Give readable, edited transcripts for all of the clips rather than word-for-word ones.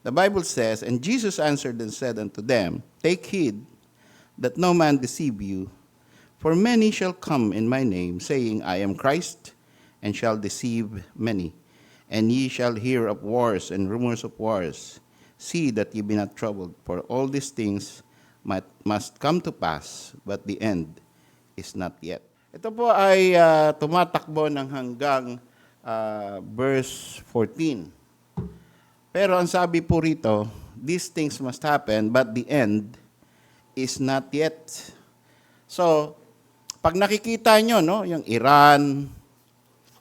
The Bible says, "And Jesus answered and said unto them, Take heed that no man deceive you, for many shall come in my name, saying, I am Christ, and shall deceive many. And ye shall hear of wars and rumors of wars. See that ye be not troubled, for all these things must come to pass, but the end is not yet." Ito po ay tumatakbo ng hanggang verse 14. Pero ang sabi po rito, these things must happen, but the end is not yet. So, pag nakikita nyo, no, yung Iran,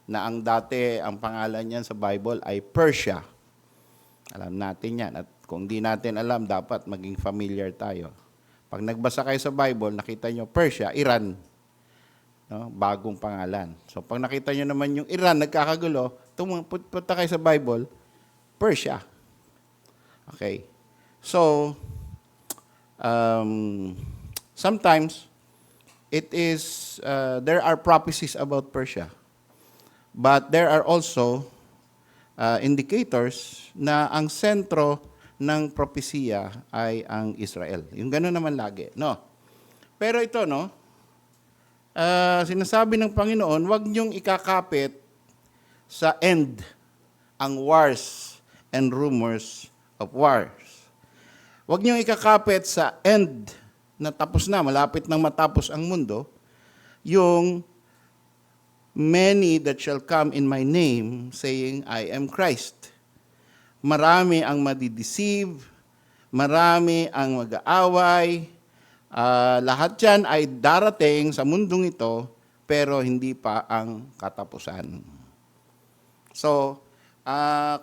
na ang dati, ang pangalan niyan sa Bible ay Persia. Alam natin yan. At kung di natin alam, dapat maging familiar tayo. Pag nagbasa kayo sa Bible, nakita nyo Persia, Iran. No, bagong pangalan. So, pag nakita nyo naman yung Iran, nagkakagulo, punta kayo sa Bible, Persia. Okay. So, sometimes, it is, there are prophecies about Persia. But there are also indicators na ang sentro ng propesiya ay ang Israel. Yung gano'n naman lagi. No? Pero ito, no? Sinasabi ng Panginoon, huwag niyong ikakapit sa end ang wars and rumors of wars. Huwag niyong ikakapit sa end na tapos na, malapit nang matapos ang mundo, yung many that shall come in my name, saying, I am Christ. Marami ang madideceive, marami ang mag-aaway, lahat yan ay darating sa mundong ito, pero hindi pa ang katapusan. So,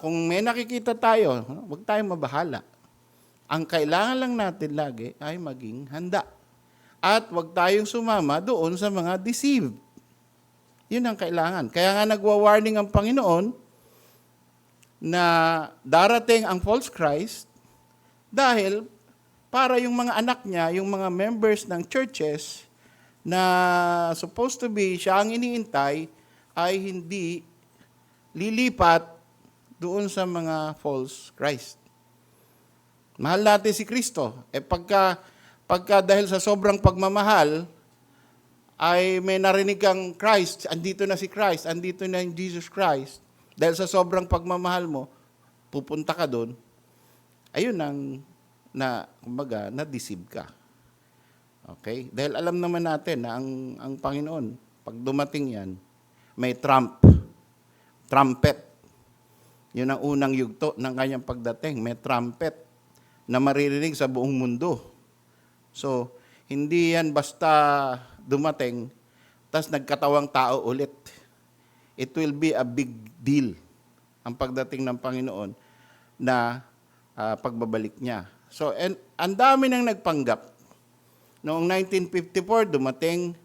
kung may nakikita tayo, huwag tayong mabahala. Ang kailangan lang natin lagi ay maging handa. At huwag tayong sumama doon sa mga deceived. Yun ang kailangan. Kaya nga nagwa-warning ang Panginoon na darating ang false Christ dahil para yung mga anak niya, yung mga members ng churches na supposed to be siya ang iniintay ay hindi lilipat doon sa mga false Christ. Mahal natin si Kristo. Pagka dahil sa sobrang pagmamahal, ay may narinig kang Christ, andito na si Christ, andito na yung Jesus Christ, dahil sa sobrang pagmamahal mo, pupunta ka doon, ayun kumbaga, na-deceive ka. Okay? Dahil alam naman natin na ang Panginoon, pag dumating yan, may trumpet. Yun ang unang yugto ng kanyang pagdating, may trumpet na maririnig sa buong mundo. So, hindi yan basta dumating, tas nagkatawang tao ulit. It will be a big deal ang pagdating ng Panginoon na pagbabalik niya. So, ang dami nang nagpanggap. Noong 1954, dumating,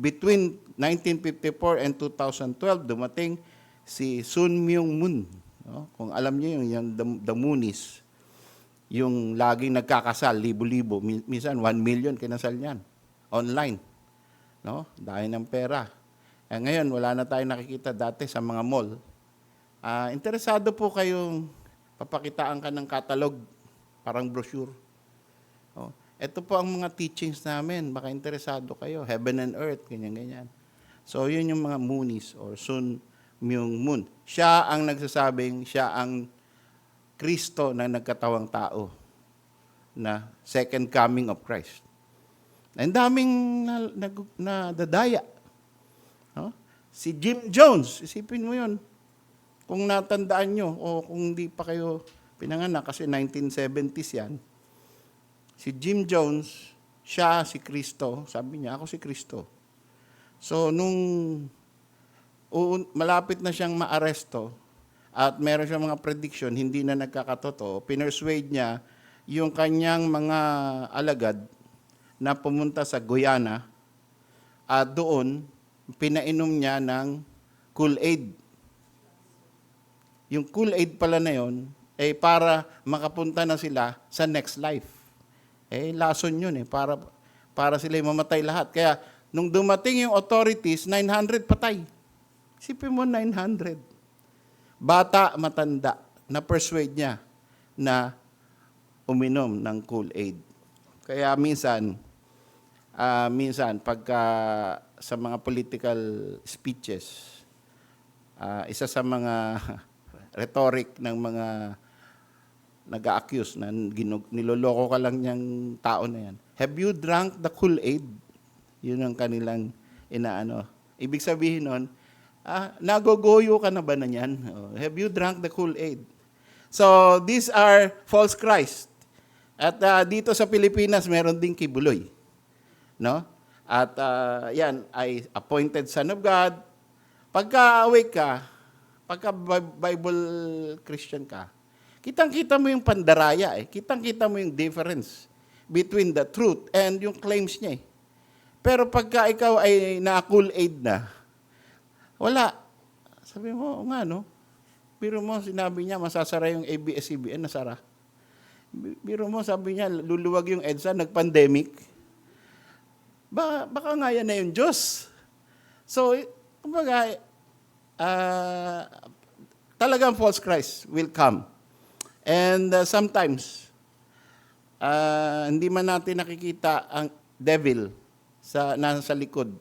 between 1954 and 2012, dumating si Sun Myung Moon. No? Kung alam niyo yung the Moonies, yung laging nagkakasal, libo-libo, minsan 1 million kinasal niyan, online. No? Dahil ng pera. Ngayon, wala na tayong nakikita dati sa mga mall. Interesado po kayong papakitaan ka ng catalog, parang brochure. No? Ito po ang mga teachings namin, baka interesado kayo, Heaven and Earth, ganyan-ganyan. So, yun yung mga Moonies or Sun Myung Moon. Siya ang nagsasabing, siya ang Kristo na nagkatawang tao na second coming of Christ. Ang daming nadadaya. No? Si Jim Jones, isipin mo yun. Kung natandaan nyo o kung hindi pa kayo pinanganak, kasi 1970s yan. Si Jim Jones, siya si Kristo. Sabi niya, ako si Kristo. So, nung malapit na siyang maaresto at meron siyang mga prediction, hindi na nagkakatotoo, pinersuade niya yung kanyang mga alagad na pumunta sa Guyana at doon, pinainom niya ng Kool-Aid. Yung Kool-Aid pala na yun, para makapunta na sila sa next life. Lason yun para sila mamatay lahat. Kaya, nung dumating yung authorities, 900 patay. Isipin mo, 900. Bata, matanda. na-persuade niya na uminom ng Kool-Aid. Kaya minsan pagka sa mga political speeches, isa sa mga rhetoric ng mga nag-a-accuse na niloloko ka lang niyang tao na yan. Have you drunk the Kool-Aid? Yun ang kanilang inaano. Ibig sabihin nun, nagogoyo ka na ba na yan? Have you drunk the Kool-Aid? So, these are false Christ. At dito sa Pilipinas, meron ding kibuloy. No? At yan, ay appointed son of God. Pagka awake ka, pagka Bible Christian ka, kitang-kita mo yung pandaraya eh. Kitang-kita mo yung difference between the truth and yung claims niya eh. Pero pagka ikaw ay na-Kool-Aid na, wala. Sabi mo, nga no? Biro mo, sinabi niya, masasara yung ABS-CBN, nasara. Biro mo, sabi niya, luluwag yung EDSA, nag-pandemic. Baka nga yan na yung Diyos. So, kumbaga, talagang false Christ will come. And sometimes, hindi man natin nakikita ang devil nasa likod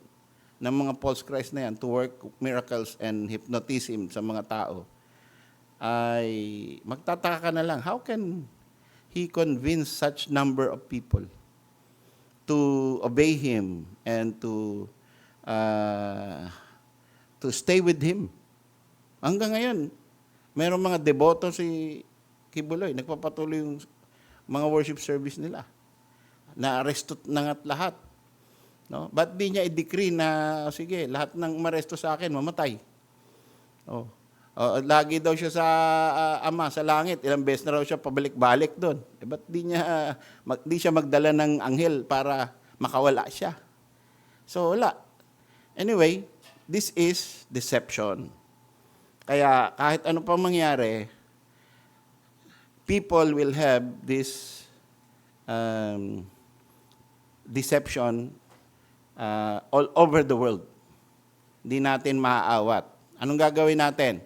ng mga false Christ na yan to work miracles and hypnotism sa mga tao, ay magtataka ka na lang, how can he convince such number of people to obey him and to stay with him? Hanggang ngayon, mayroong mga deboto si Kibuloy, nagpapatuloy yung mga worship service nila. Na-arresto na nga't lahat. No? Ba't di niya i-decree na, sige, lahat ng umaresto sa akin, mamatay? Lagi daw siya sa Ama, sa langit. Ilang beses na raw siya pabalik-balik doon. Ba't di siya magdala ng anghel para makawala siya? So, wala. Anyway, this is deception. Kaya kahit ano pang mangyari, people will have this deception all over the world. Hindi natin maaawat. Anong gagawin natin?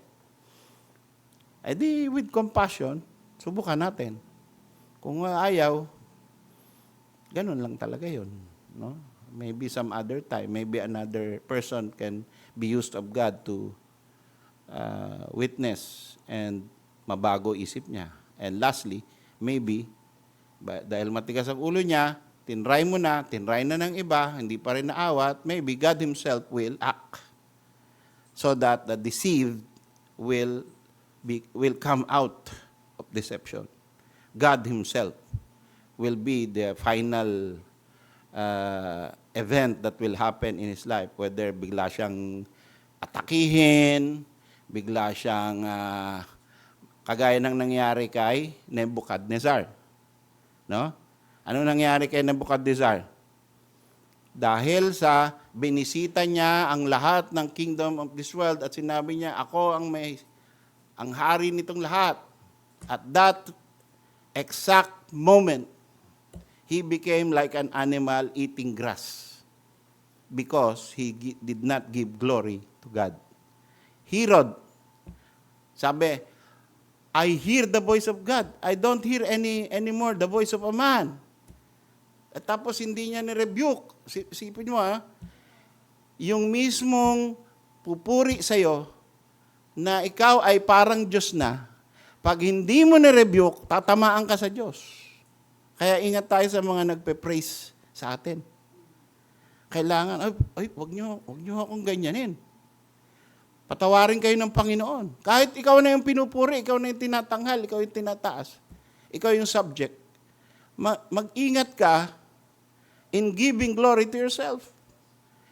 With compassion, subukan natin. Kung ayaw, ganun lang talaga yun. No? Maybe some other time, maybe another person can be used of God to witness and mabago isip niya. And lastly, maybe, dahil matigas ang ulo niya, tinry na ng iba, hindi pa rin naawat, maybe God Himself will act so that the deceived will come out of deception. God Himself will be the final event that will happen in his life, whether bigla siyang atakihin, bigla siyang kagaya ng nangyari kay Nebuchadnezzar. No? Anong nangyari kay Nebuchadnezzar? Dahil sa binisita niya ang lahat ng kingdom of this world at sinabi niya, ako ang hari nitong lahat. At that exact moment, he became like an animal eating grass because he did not give glory to God. Herod, sabi, I hear the voice of God. I don't hear anymore the voice of a man. At tapos hindi niya ni-rebuke. Sipin mo yung mismong pupuri sa'yo na ikaw ay parang Diyos na, pag hindi mo ni-rebuke, tatamaan ka sa Diyos. Kaya ingat tayo sa mga nagpe-praise sa atin. Kailangan, wag niyo akong ganyanin. Patawarin kayo ng Panginoon. Kahit ikaw na yung pinupuri, ikaw na yung tinatanghal, ikaw yung tinataas, ikaw yung subject. Mag-ingat ka in giving glory to yourself.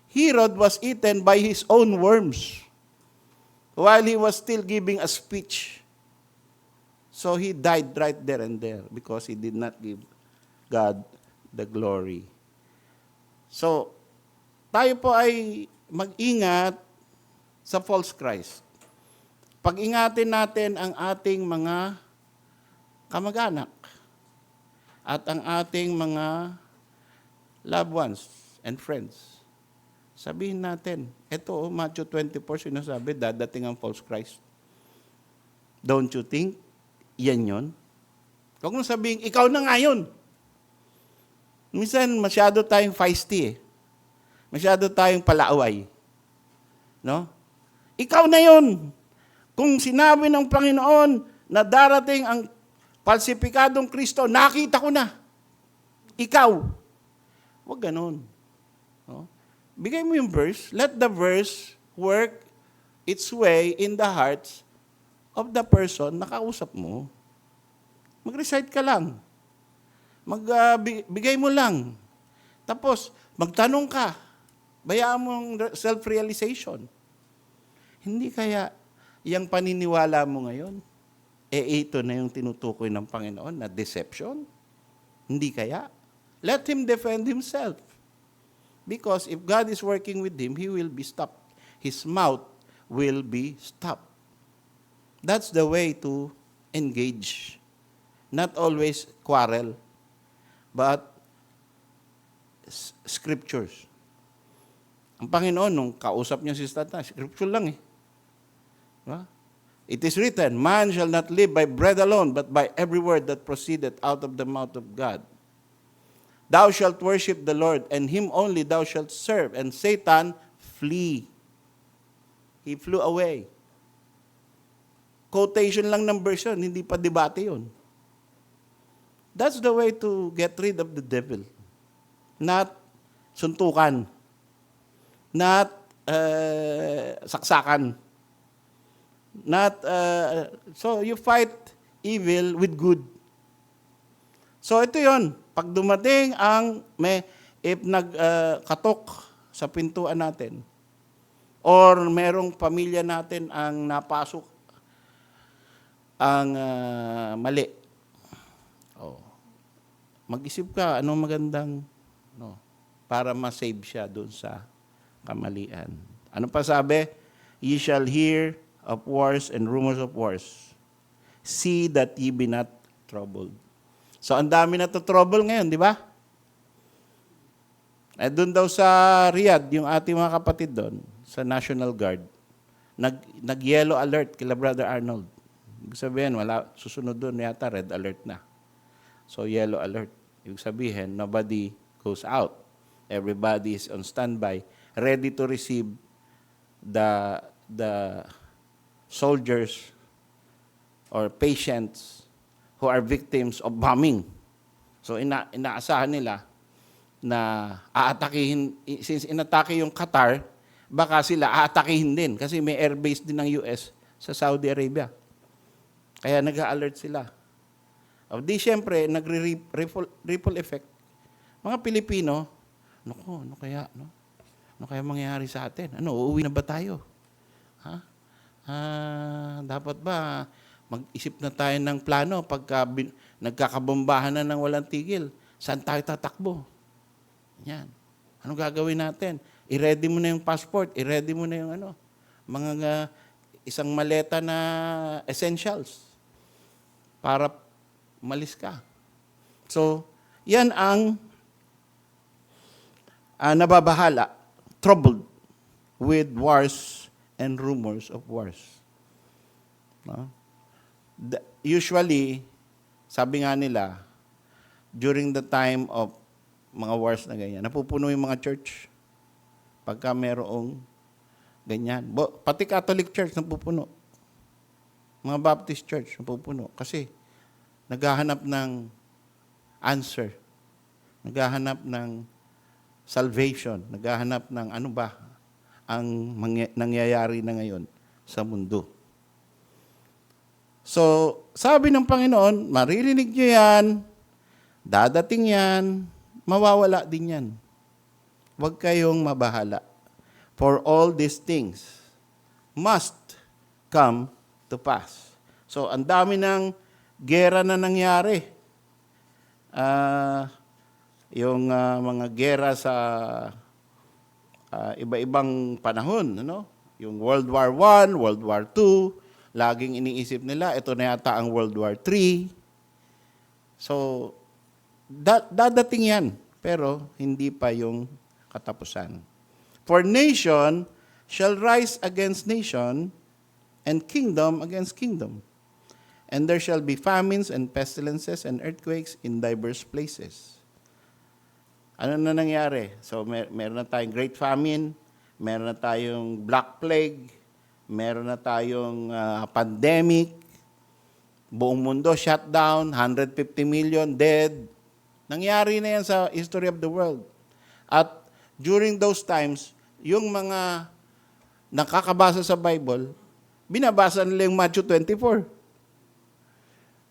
Herod was eaten by his own worms while he was still giving a speech. So he died right there and there because he did not give God the glory. So, tayo po ay mag-ingat sa false Christ. Pag-ingatin natin ang ating mga kamag-anak at ang ating mga loved ones and friends. Sabihin natin, ito, Matthew 24, sinasabi, dadating ang false Christ. Don't you think yan yun. Huwag mong sabihin, ikaw na nga yun. Minsan, masyado tayong feisty eh. Masyado tayong palaaway. No? Ikaw na yun. Kung sinabi ng Panginoon na darating ang falsipikadong Kristo, nakita ko na. Ikaw. Huwag ganun. No? Bigay mo yung verse. Let the verse work its way in the hearts of the person na kausap mo. Mag-recite ka lang. Bigay mo lang. Tapos, magtanong ka. Bayaan mo ang self-realization. Hindi kaya yung paniniwala mo ngayon, ito na yung tinutukoy ng Panginoon na deception? Hindi kaya? Let him defend himself. Because if God is working with him, he will be stopped. His mouth will be stopped. That's the way to engage. Not always quarrel, but scriptures. Ang Panginoon, nung kausap niya si Satan, scripture lang eh. Diba? It is written, man shall not live by bread alone, but by every word that proceedeth out of the mouth of God. Thou shalt worship the Lord, and him only thou shalt serve, and Satan flee. He flew away. Quotation lang ng verse yun, hindi pa debate yun. That's the way to get rid of the devil. Not suntukan. Not saksakan. Not, so you fight evil with good. So ito yon. Pag dumating ang if nagkatok sa pintuan natin, or merong pamilya natin ang napasok ang mali. Oh. Mag-isip ka, anong magandang para ma-save siya doon sa kamalian. Ano pa sabi? Ye shall hear of wars and rumors of wars. See that ye be not troubled. So, ang dami na to trouble ngayon, di ba? Eh, doon daw sa Riyadh, yung ating mga kapatid doon, sa National Guard, nag-yellow alert kila Brother Arnold. Ibig sabihin, susunod doon yata, red alert na. So, yellow alert. Ibig sabihin, nobody goes out. Everybody is on standby, ready to receive the soldiers or patients who are victims of bombing. So, inaasahan nila na aatakihin, since inatake yung Qatar, baka sila aatakihin din kasi may airbase din ng US sa Saudi Arabia. Kaya nag-a-alert sila. O di siyempre, nagre-ripple effect. Mga Pilipino, ano kaya mangyayari sa atin? Uuwi na ba tayo? Ha? Dapat ba mag-isip na tayo ng plano pagka nagkakabombahan na ng walang tigil? Saan tayo tatakbo? Yan. Ano gagawin natin? I-ready mo na yung passport, i-ready mo na yung mga isang maleta na essentials para umalis ka. So, yan ang nababahala, troubled with wars and rumors of wars. No? Usually, sabi nga nila, during the time of mga wars na ganyan, napupuno yung mga church pagka merong ganyan. Pati Catholic Church napupuno. Mga Baptist Church napupuno. Kasi naghahanap ng answer. Naghahanap ng salvation. Naghahanap ng ano ba ang nangyayari na ngayon sa mundo. So, sabi ng Panginoon, maririnig nyo yan, dadating yan, mawawala din yan. Huwag kayong mabahala. For all these things must come to pass. So, ang dami ng gera na nangyari. Yung mga gera sa iba-ibang panahon, Yung World War I, World War II, laging iniisip nila, ito na yata ang World War III. So, dadating yan, pero hindi pa yung katapusan. For nation shall rise against nation, and kingdom against kingdom. And there shall be famines and pestilences and earthquakes in diverse places. Ano na nangyari? So, meron na tayong Great Famine, meron na tayong Black Plague, meron na tayong pandemic, buong mundo shutdown, 150 million dead. Nangyari na yan sa history of the world. At during those times, yung mga nakakabasa sa Bible, binabasa nila yung Matthew 24.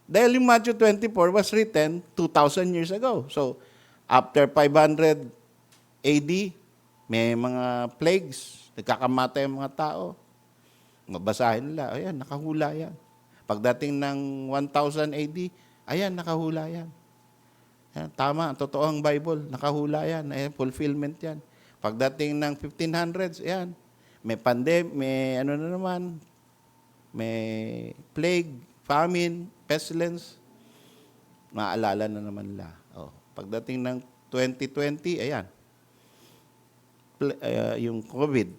Dahil yung Matthew 24 was written 2,000 years ago. So, after 500 AD, may mga plagues, nagkakamatay ang mga tao. Mabasahin nila, ayan, nakahula yan. Pagdating ng 1000 AD, ayan, nakahula yan. Ayan, tama, totoo ang Bible, nakahula yan, ayan, fulfillment yan. Pagdating ng 1500s, ayan, may pandemic, may ano na naman, may plague, famine, pestilence, maalala na naman nila. Oh, pagdating ng 2020, ayan, yung COVID.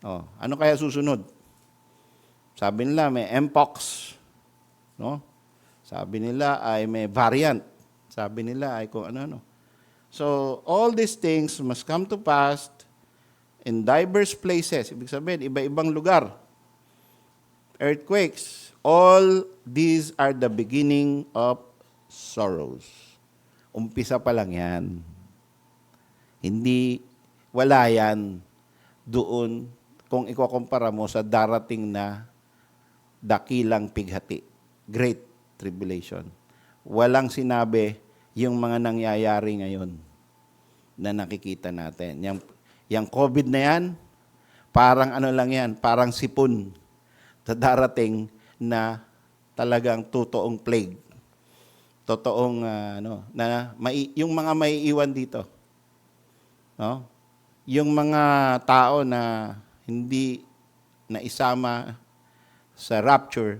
Oh, ano kaya susunod? Sabi nila may Mpox, no? Sabi nila ay may variant. Sabi nila ay kung ano-ano. So, all these things must come to pass in diverse places. Ibig sabihin, iba-ibang lugar. Earthquakes. All these are the beginning of sorrows. Umpisa pa lang yan. Hindi, wala yan doon kung ikukumpara mo sa darating na dakilang pighati. Great Tribulation. Walang sinabi yung mga nangyayari ngayon na nakikita natin. Yung COVID na yan, parang ano lang yan, parang sipon sa darating na talagang totoong plague. Totoong yung mga maiiwan dito. No? Yung mga tao na hindi na isama sa rapture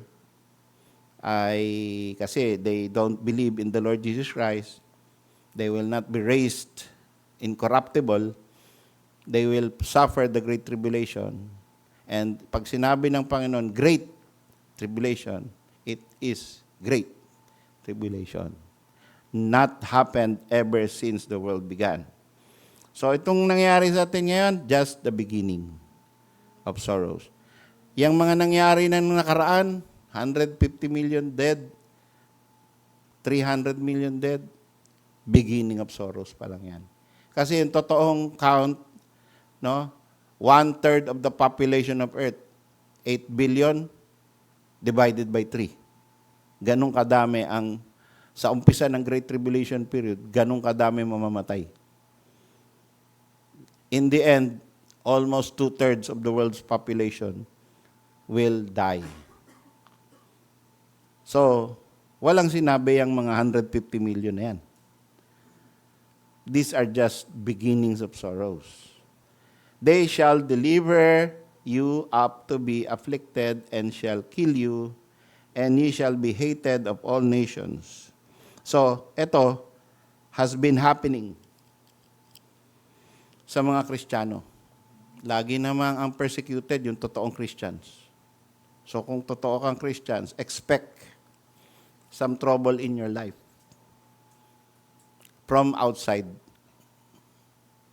ay kasi they don't believe in the Lord Jesus Christ. They will not be raised incorruptible. They will suffer the great tribulation. And pag sinabi ng Panginoon, great tribulation, it is great tribulation. Not happened ever since the world began. So itong nangyari sa atin ngayon, just the beginning of sorrows. Yang mga nangyari na nakaraan, 150 million dead, 300 million dead, beginning of sorrows pa lang yan. Kasi yung totoong count, no, 1/3 of the population of Earth, 8 billion, divided by 3. Ganong kadami ang, sa umpisa ng Great Tribulation period, ganong kadami mamamatay. In the end, almost 2/3 of the world's population will die. So, walang sinabi ang mga 150 million na yan. These are just beginnings of sorrows. They shall deliver you up to be afflicted and shall kill you, and ye shall be hated of all nations. So, ito has been happening sa mga Kristiyano. Lagi namang ang persecuted yung totoong Christians. So, kung totoo kang Christians, expect some trouble in your life from outside.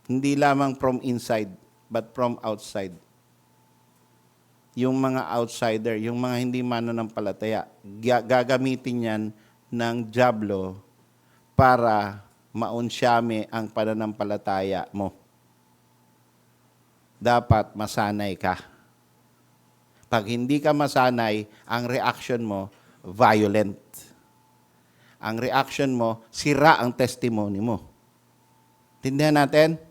Hindi lamang from inside, but from outside. Yung mga outsider, yung mga hindi mananampalataya, gagamitin yan ng dyablo para maunsyame ang pananampalataya mo. Dapat masanay ka. Pag hindi ka masanay, ang reaction mo, violent. Ang reaction mo, sira ang testimony mo. Tindihan natin?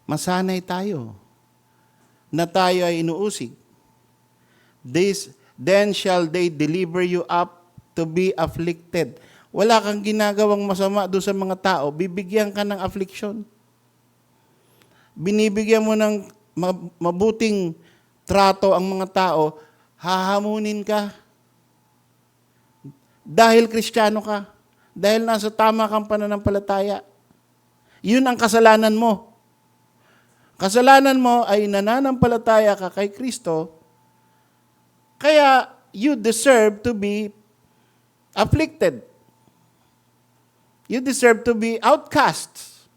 Masanay tayo na tayo ay inuusig. Then shall they deliver you up to be afflicted. Wala kang ginagawang masama doon sa mga tao, bibigyan ka ng affliction. Binibigyan mo ng mabuting trato ang mga tao, hahamunin ka. Dahil Kristiyano ka. Dahil nasa tama kang pananampalataya. Yun ang kasalanan mo. Kasalanan mo ay nananampalataya ka kay Kristo, kaya you deserve to be afflicted. You deserve to be outcasts.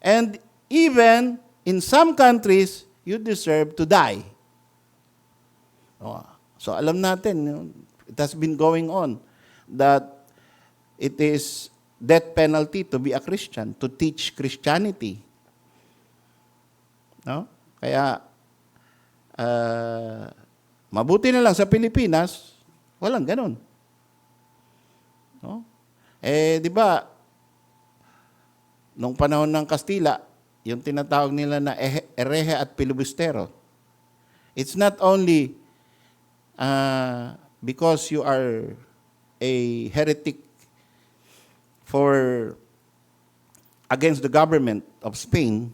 And even in some countries, you deserve to die. Oh, so alam natin, it has been going on that it is death penalty to be a Christian, to teach Christianity. No? Kaya, mabuti na lang sa Pilipinas, walang ganun. No? Di ba, nung panahon ng Kastila, yung tinatawag nila na herehe at filibustero, it's not only because you are a heretic against the government of Spain,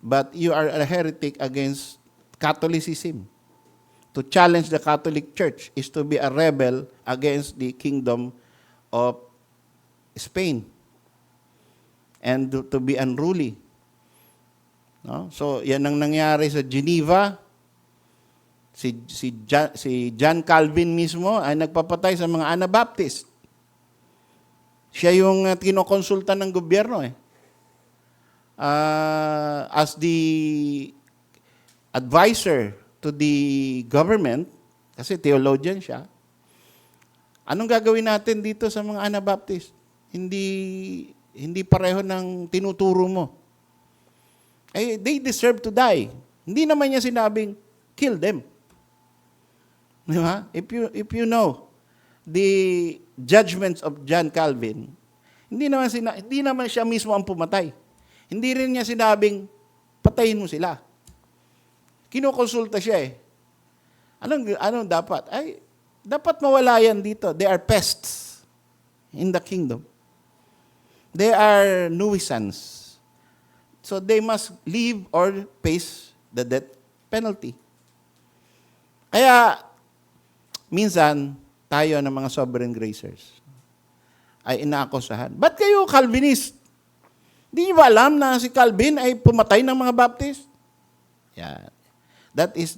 but you are a heretic against Catholicism. To challenge the Catholic Church is to be a rebel against the kingdom of Spain and to be unruly. No? So, yan ang nangyari sa Geneva. Si John Calvin mismo ay nagpapatay sa mga Anabaptist. Siya yung kinokonsulta ng gobyerno as the advisor to the government, kasi theologian siya. Anong gagawin natin dito sa mga Anabaptist? Hindi pareho ng tinuturo mo. They deserve to die. Hindi naman niya sinabing, kill them. Di ba? If you know the judgments of John Calvin, hindi naman siya mismo ang pumatay. Hindi rin niya sinabing, patayin mo sila. Kinokonsulta siya Anong dapat? Dapat mawala yan dito. They are pests in the kingdom. They are nuisance. So they must leave or face the death penalty. Kaya, minsan, tayo ng mga sovereign gracers ay inaakusahan. Ba't kayo Calvinist? Hindi niyo ba alam na si Calvin ay pumatay ng mga Baptist? Yan. That is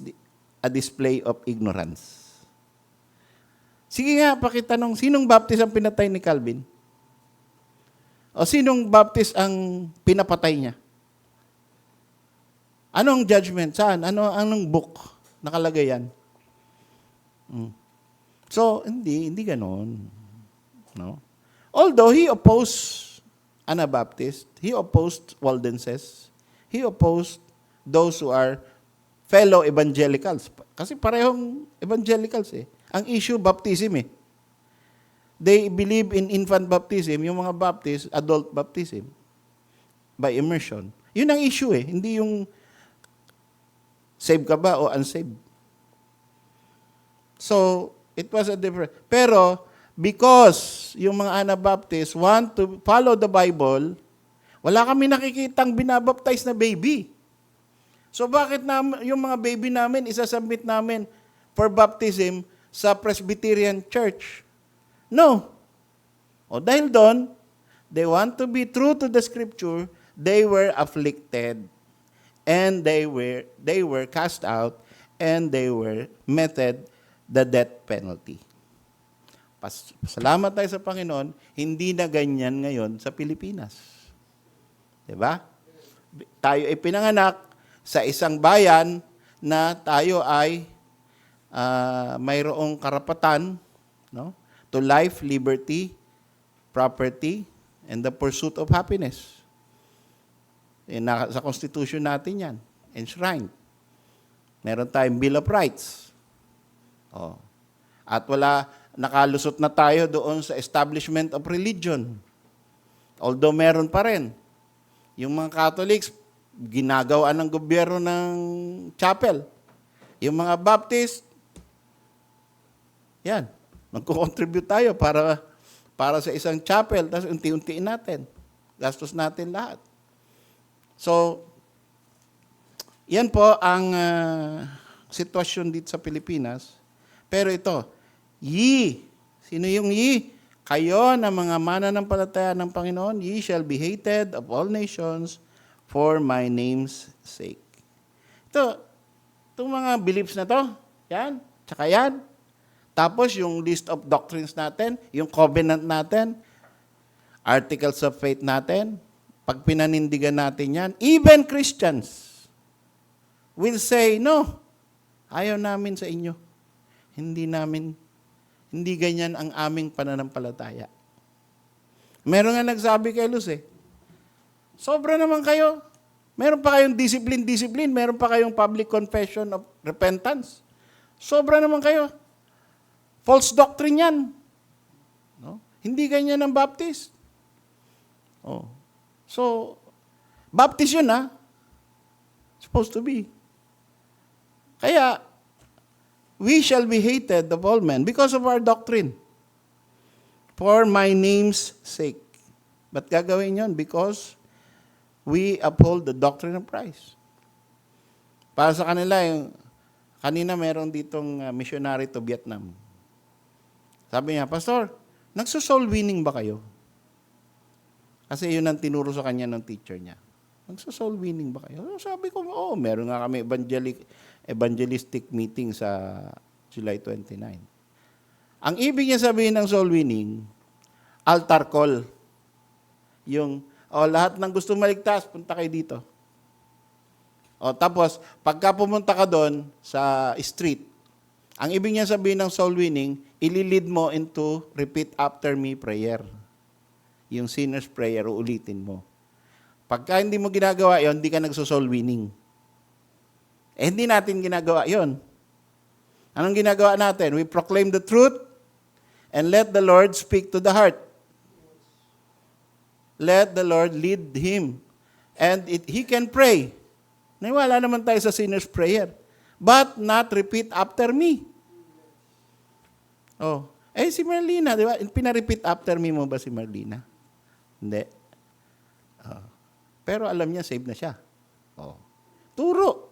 a display of ignorance. Sige nga, pakitanong, sinong Baptist ang pinatay ni Calvin? O sinong Baptist ang pinapatay niya? Anong judgment? Saan? Anong book nakalagay yan? So, hindi ganon. No? Although he opposed Anabaptist, he opposed Waldenses, he opposed those who are fellow evangelicals. Kasi parehong evangelicals Ang issue, baptism They believe in infant baptism, yung mga Baptist, adult baptism, by immersion. Yun ang issue hindi yung save ka ba o unsaved. So, it was a different. Pero, because yung mga Anabaptists want to follow the Bible, wala kami nakikitang binabaptize na baby. So, bakit yung mga baby namin, isasubmit namin for baptism sa Presbyterian Church? No. Dahil doon, they want to be true to the Scripture, they were afflicted, and they were cast out, and they were meted the death penalty. Salamat tayo sa Panginoon, hindi na ganyan ngayon sa Pilipinas. Diba? Tayo ay pinanganak sa isang bayan na tayo ay mayroong karapatan, no? To life, liberty, property, and the pursuit of happiness. Sa Constitution natin yan, enshrined. Meron tayong Bill of Rights. At nakalusot na tayo doon sa establishment of religion. Although meron pa rin. Yung mga Catholics, ginagawa ng gobyerno ng chapel. Yung mga Baptist, yan, magko-contribute tayo para sa isang chapel, tapos unti-untiin natin. Gastos natin lahat. So, yan po ang sitwasyon dito sa Pilipinas. Pero ito, sino yung Kayo na mga mananampalataya ng Panginoon, ye shall be hated of all nations for my name's sake. Itong mga beliefs na to, yan, tsaka yan, Tapos yung list of doctrines natin, yung covenant natin, articles of faith natin, pag pinanindigan natin yan, even Christians will say, no, ayaw namin sa inyo. Hindi ganyan ang aming pananampalataya. Meron nga nagsabi kay Luz sobra naman kayo. Meron pa kayong discipline, meron pa kayong public confession of repentance. Sobra naman kayo. False doctrine yan. No? Hindi ganyan ang Baptist. Oh. So, Baptist yun supposed to be. Kaya, we shall be hated of all men because of our doctrine. For my name's sake. Ba't gagawin yun? Because we uphold the doctrine of Christ. Para sa kanila, kanina meron ditong missionary to Vietnam. Sabi niya, Pastor, nagso-soul winning ba kayo? Kasi yun ang tinuro sa kanya ng teacher niya. Nagso-soul winning ba kayo? Sabi ko, meron nga kami evangelistic meeting sa July 29. Ang ibig niya sabihin ng soul winning, altar call. Yung, lahat ng gusto maligtas, punta kayo dito. Tapos, pagka pumunta ka doon sa street, ang ibig niya sabihin ng soul winning, ililid mo into repeat after me prayer. Yung sinner's prayer, uulitin mo. Pagka hindi mo ginagawa yon, hindi ka nagso-soul winning. Hindi natin ginagawa yon. Anong ginagawa natin? We proclaim the truth and let the Lord speak to the heart. Let the Lord lead him. And he can pray. Naiwala naman tayo sa sinner's prayer. But not repeat after me. Si Marlena, di ba? Pina-repeat after me mo ba si Marlena? Hindi. Pero alam niya, save na siya. Turo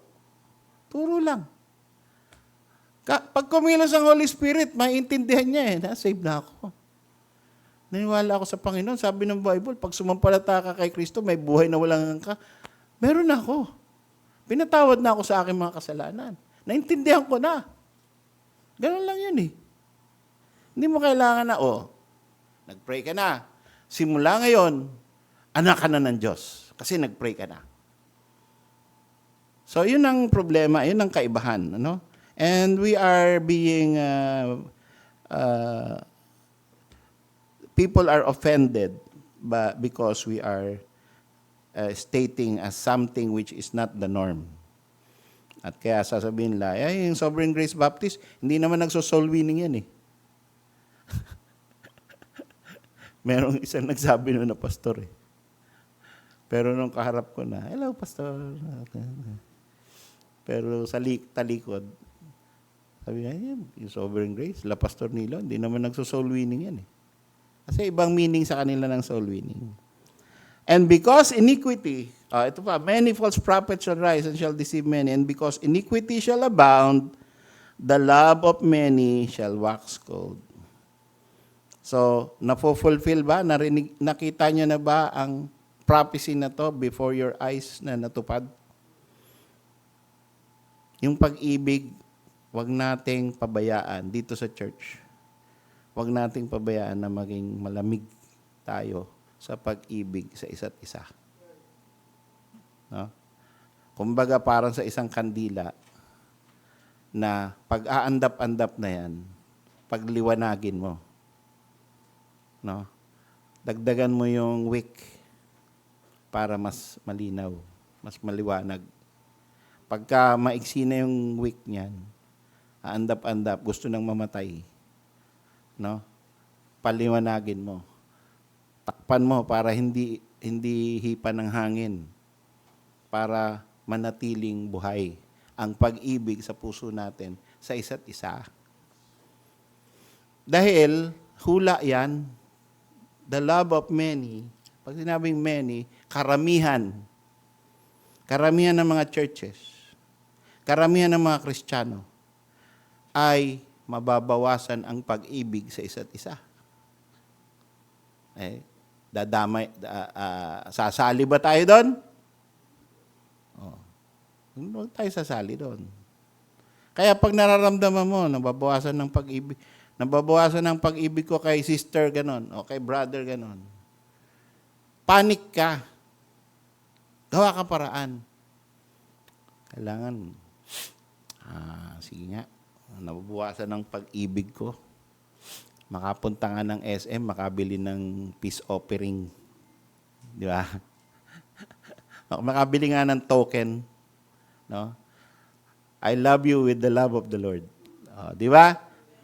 lang. Pag kumilos ang Holy Spirit, maiintindihan niya save na ako. Naniwala ako sa Panginoon. Sabi ng Bible, pag sumampalata ka kay Kristo, may buhay na walang ka. Meron na ako. Pinatawad na ako sa aking mga kasalanan. Naintindihan ko na. Ganun lang yun Hindi mo kailangan na, nag-pray ka na. Simula ngayon, anak ka na ng Diyos. Kasi nag-pray ka na. So, yun ang problema, yun ang kaibahan. And we are being, people are offended because we are stating as something which is not the norm. At kaya sasabihin nila, yung Sovereign Grace Baptist, hindi naman nagso-soul winning yan Merong isang nagsabi na pastor Pero nung kaharap ko na, hello pastor. Pero sa talikod, sabi niya, yung Sovereign Grace, la Pastor Nilo, hindi naman nagso-soul winning yan Kasi ibang meaning sa kanila ng soul winning. And because iniquity, ito pa, many false prophets shall rise and shall deceive many, and because iniquity shall abound, the love of many shall wax cold. So, napofulfill ba? Nakita niyo na ba ang prophecy na to before your eyes na natupad? Yung pag-ibig, wag nating pabayaan dito sa church. Wag nating pabayaan na maging malamig tayo sa pag-ibig sa isa't isa. Kumbaga parang sa isang kandila na pag-aandap-andap na yan, pagliwanagin mo. Dagdagan mo yung wick para mas malinaw, mas maliwanag. Pagka maiksi na yung wick niyan, aandap-andap, gusto nang mamatay. Paliwanagin mo. Takpan mo para hindi hipa ng hangin. Para manatiling buhay ang pag-ibig sa puso natin sa isa't isa. Dahil hula yan, the love of many, pag sinabing many, karamihan ng mga churches, karamihan ng mga Kristiyano, ay mababawasan ang pag-ibig sa isa't isa. Sasali ba tayo doon? Huwag tayo sasali doon. Kaya pag nararamdaman mo, nababawasan ng pag-ibig, Nababawasan ng pag-ibig ko kay sister, ganon, o kay brother, ganon. Panic ka. Gawa ka paraan. Kailangan, sige nga, nababawasan ng pag-ibig ko. Makapunta nga ng SM, makabili ng peace offering. Di ba? Makabili nga ng token. No? I love you with the love of the Lord. Di ba?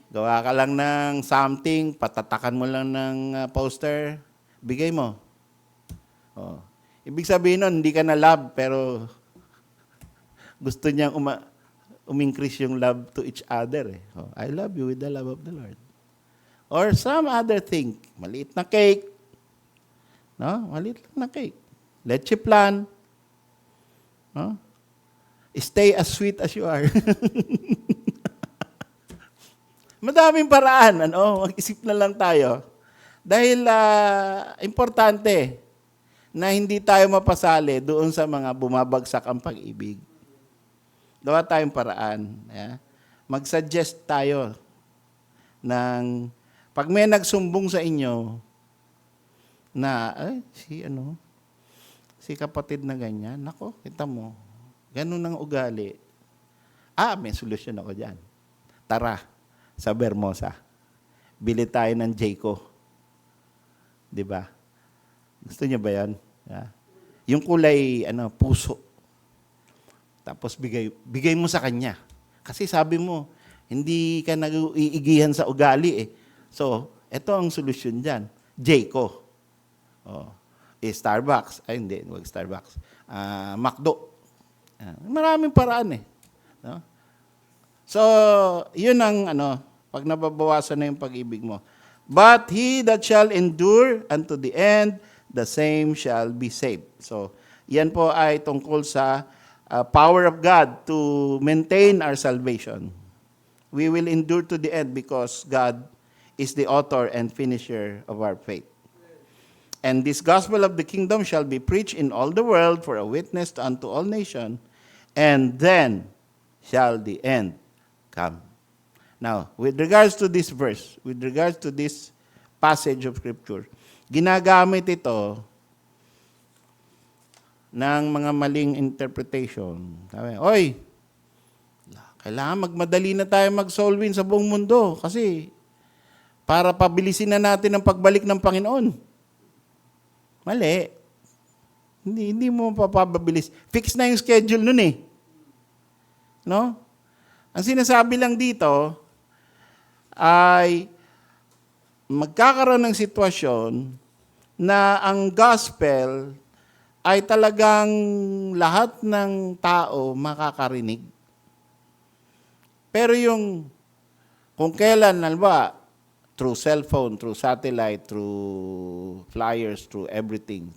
Gawa ka lang ng something, patatakan mo lang ng poster, bigay mo. Ibig sabihin nun, hindi ka na love, pero gusto niyang umingcrease yung love to each other. I love you with the love of the Lord. Or some other thing. Maliit na cake. No? Maliit lang na cake. Leche plan. No? Stay as sweet as you are. Madaming paraan. Mag-isip na lang tayo. Dahil importante na hindi tayo mapasali doon sa mga bumabagsak ang pag-ibig. Gawa tayong paraan. Yeah? Mag-suggest tayo ng pag may nagsumbong sa inyo na, si kapatid na ganyan, nako, kita mo, ganun ang ugali. May solusyon ako dyan. Tara, sa Bermosa. Bili tayo ng Jayco. Di ba? Gusto niyo ba yan? Yeah. Yung kulay, puso. Tapos bigay mo sa kanya. Kasi sabi mo, hindi ka nag-iigihan sa ugali eh. So, ito ang solusyon dyan. Jayco. Starbucks. Ay, hindi. Huwag Starbucks. McDo. Maraming paraan eh. No? So, yun ang pag nababawasan na yung pag-ibig mo. But he that shall endure unto the end, the same shall be saved. So, yan po ay tungkol sa power of God to maintain our salvation. We will endure to the end because God is the author and finisher of our faith. And this gospel of the kingdom shall be preached in all the world for a witness unto all nations, and then shall the end come. Now, with regards to this verse, with regards to this passage of Scripture, ginagamit ito ng mga maling interpretation. Sabi, kailangan magmadali na tayo mag-soul win sa buong mundo kasi para pabilisin na natin ang pagbalik ng Panginoon. Mali. Hindi mo mapapabilis. Fix na yung schedule nun eh. No? Ang sinasabi lang dito ay magkakaroon ng sitwasyon na ang gospel ay talagang lahat ng tao makakarinig. Pero kung kailan, through cellphone, through satellite, through flyers, through everything,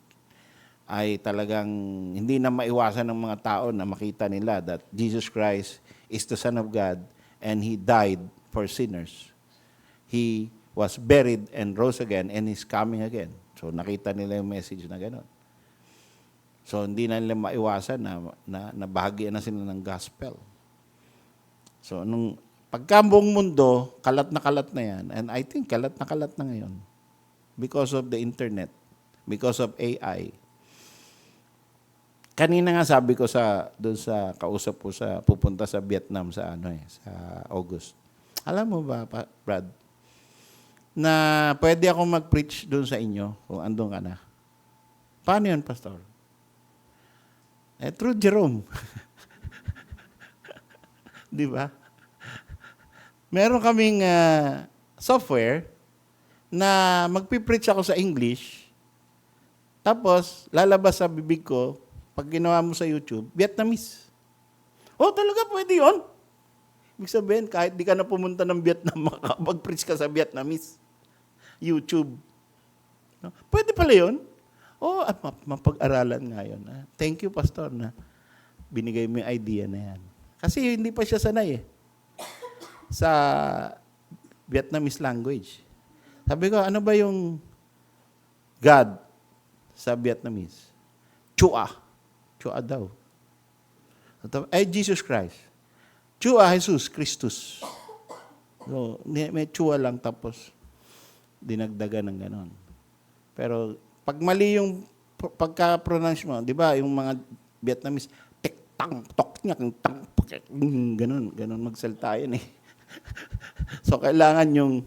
ay talagang hindi na maiwasan ng mga tao na makita nila that Jesus Christ is the Son of God and He died for sinners. He was buried and rose again and is coming again. So nakita nila yung message na gano'n. So hindi na nila maiwasan na bahagi na sila ng gospel. So pagka buong mundo, kalat na yan. And I think kalat na ngayon. Because of the internet. Because of AI. Kanina nga sabi ko doon sa kausap ko sa pupunta sa Vietnam sa August. Alam mo ba, Brad, na pwede ako mag-preach doon sa inyo kung andun ka na. Paano yun, Pastor? Through Jerome. Di ba? Meron kaming software na magpipreach ako sa English, tapos lalabas sa bibig ko, pag ginawa mo sa YouTube, Vietnamese. Talaga pwede yun. Ibig sabihin, kahit di ka na pumunta ng Vietnam, makapag-preach ka sa Vietnamese. YouTube. No? Pwede pala yun. Mapag-aralan nga yun. Thank you, Pastor, na binigay mo yung idea na yan. Kasi hindi pa siya sanay sa Vietnamese language. Sabi ko, ano ba yung God sa Vietnamese? Chua. Chua daw. Jesus Christ. Chua Jesus Christus. So, may tsua lang tapos dinagdagan ng ganon. Pero pag mali yung pagka-pronounce mo, di ba, yung mga Vietnamese, tik-tang, tok niya, tang, ganon magsalita yun eh. So, kailangan yung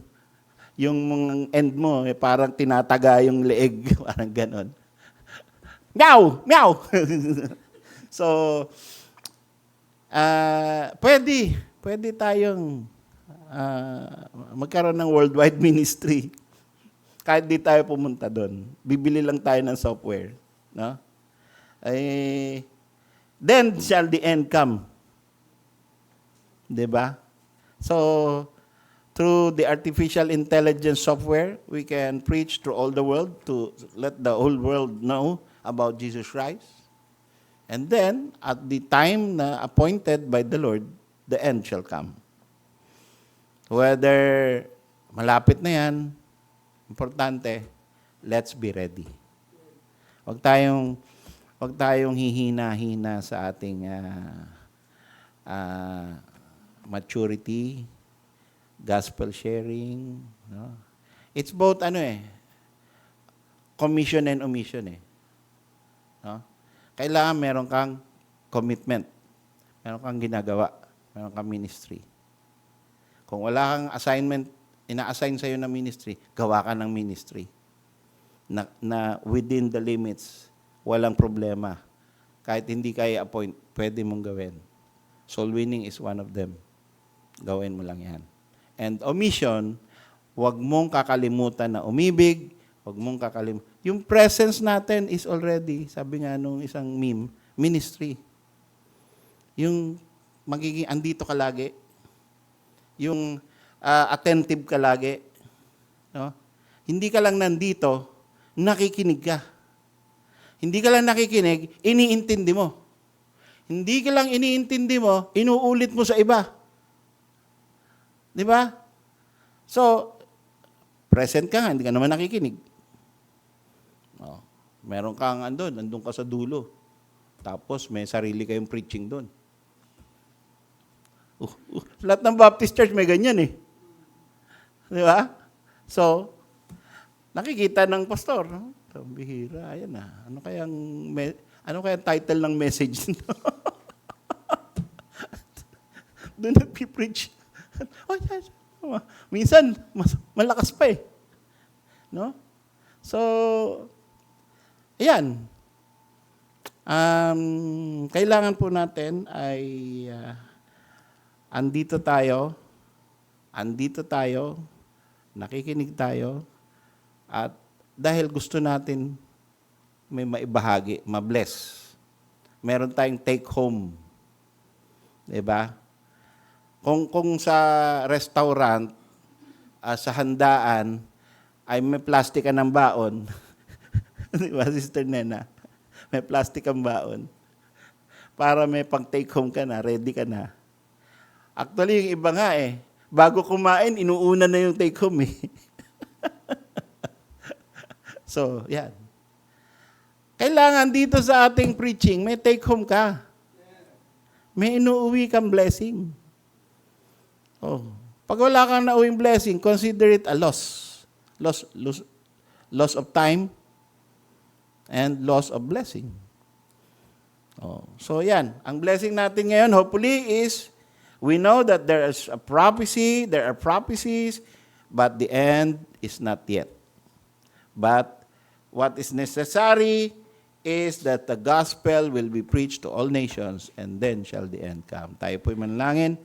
mga end mo, parang tinataga yung leeg, parang ganon. Meow! Meow! So, pwede tayong magkaroon ng worldwide ministry. Kahit di tayo pumunta doon. Bibili lang tayo ng software. No? Then shall the end come. Diba? So, through the artificial intelligence software, we can preach to all the world to let the whole world know about Jesus Christ. And then, at the time na appointed by the Lord, the end shall come. Whether malapit na yan, importante, let's be ready. Huwag tayong hihina-hina sa ating maturity, gospel sharing. No? It's both commission and omission. No? Kailangan meron kang commitment. Meron kang ginagawa. Meron kang ministry. Kung wala kang assignment, ina-assign sa'yo na ministry, gawa ka ng ministry. Na within the limits, walang problema. Kahit hindi ka i-appoint, pwede mong gawin. Soul winning is one of them. Gawin mo lang yan. And omission, wag mong kakalimutan na umibig, wag mong kakalimutan. Yung presence natin is already, sabi nga nung isang meme, ministry. Yung magiging andito ka lagi, yung attentive ka lagi. No? Hindi ka lang nandito, nakikinig ka. Hindi ka lang nakikinig, iniintindi mo. Hindi ka lang iniintindi mo, inuulit mo sa iba. Di ba? So, present ka nga, hindi ka naman nakikinig. Oh, meron kang andun ka sa dulo. Tapos may sarili kayong preaching doon. Lahat ng Baptist Church may ganyan eh. Di ba? So, nakikita ng pastor, no? Bihira, ayan na. Ano kayang title ng message nito? Doon nagpi-preach. Minsan, malakas pa eh. No? So, ayan. Kailangan po natin ay andito tayo, nakikinig tayo, at dahil gusto natin may maibahagi, ma-bless. Meron tayong take home. Diba? Kung sa restaurant, sa handaan, ay may plastic ka ng baon. Diba, Sister Nena? May plastic ang baon. Para may pang take home ka na, ready ka na. Actually, yung iba nga bago kumain, inuuna na yung take home eh. So, yan. Kailangan dito sa ating preaching, may take home ka. May inuuwi kang blessing. Oh. Pag wala kang nauwing blessing, consider it a loss. Loss of time and loss of blessing. Oh. So, yan. Ang blessing natin ngayon, hopefully, is we know that there are prophecies, but the end is not yet. But what is necessary is that the gospel will be preached to all nations, and then shall the end come. Tayo po'y manalangin.